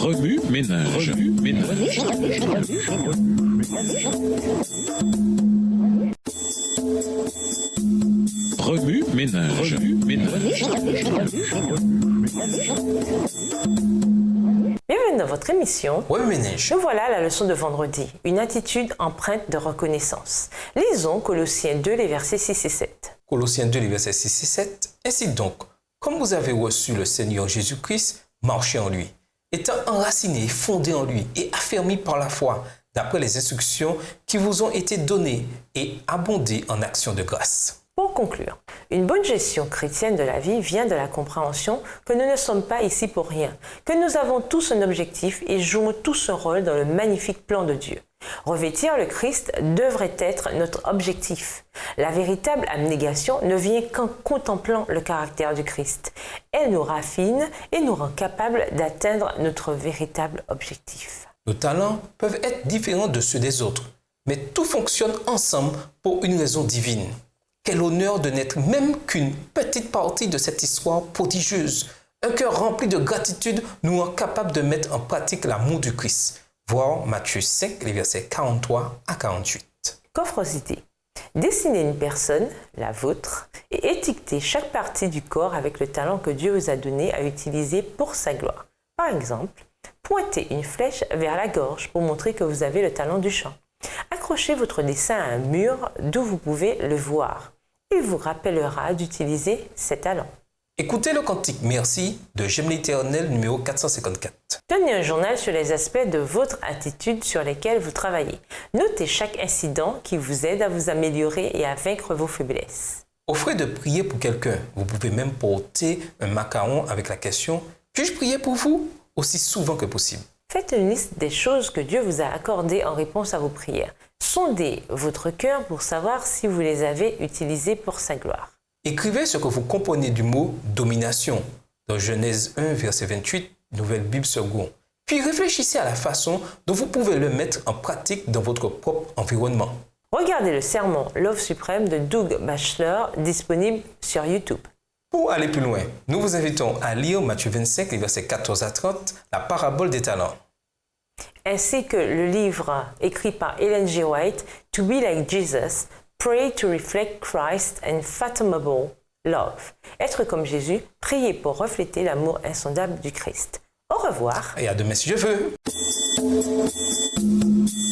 Remue ménage. Remue ménage. Bienvenue dans votre émission. Remue ménage. Nous voilà à la leçon de vendredi, une attitude empreinte de reconnaissance. Lisons Colossiens 2, les versets 6 et 7. Colossiens 2, les versets 6 et 7. Ainsi donc, comme vous avez reçu le Seigneur Jésus-Christ, marchez en lui, étant enracinés, fondés en lui et affermis par la foi, d'après les instructions qui vous ont été données et abondez en actions de grâce. Pour conclure, une bonne gestion chrétienne de la vie vient de la compréhension que nous ne sommes pas ici pour rien, que nous avons tous un objectif et jouons tous un rôle dans le magnifique plan de Dieu. Revêtir le Christ devrait être notre objectif. La véritable abnégation ne vient qu'en contemplant le caractère du Christ. Elle nous raffine et nous rend capables d'atteindre notre véritable objectif. Nos talents peuvent être différents de ceux des autres, mais tout fonctionne ensemble pour une raison divine. Quel honneur de n'être même qu'une petite partie de cette histoire prodigieuse. Un cœur rempli de gratitude nous rend capables de mettre en pratique l'amour du Christ. Voir Matthieu 5, les versets 43 à 48. Qu'offre idée. Dessinez une personne, la vôtre, et étiquetez chaque partie du corps avec le talent que Dieu vous a donné à utiliser pour sa gloire. Par exemple, pointez une flèche vers la gorge pour montrer que vous avez le talent du chant. Accrochez votre dessin à un mur d'où vous pouvez le voir. Il vous rappellera d'utiliser ses talents. Écoutez le cantique Merci de J'aime l'Éternel numéro 454. Tenez un journal sur les aspects de votre attitude sur lesquels vous travaillez. Notez chaque incident qui vous aide à vous améliorer et à vaincre vos faiblesses. Offrez de prier pour quelqu'un. Vous pouvez même porter un macaron avec la question « Puis-je prier pour vous ?» aussi souvent que possible. Faites une liste des choses que Dieu vous a accordées en réponse à vos prières. Sondez votre cœur pour savoir si vous les avez utilisées pour sa gloire. Écrivez ce que vous comprenez du mot « domination » dans Genèse 1, verset 28, Nouvelle Bible seconde. Puis réfléchissez à la façon dont vous pouvez le mettre en pratique dans votre propre environnement. Regardez le sermon Love Suprême de Doug Batchelor, disponible sur YouTube. Pour aller plus loin, nous vous invitons à lire Matthieu 25, les versets 14 à 30, la parabole des talents. Ainsi que le livre écrit par Ellen G. White, To Be Like Jesus, Pray to Reflect Christ's Unfathomable Love. Être comme Jésus, prier pour refléter l'amour insondable du Christ. Au revoir. Et à demain si je veux.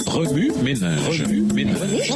Remue ménage. Remue ménage.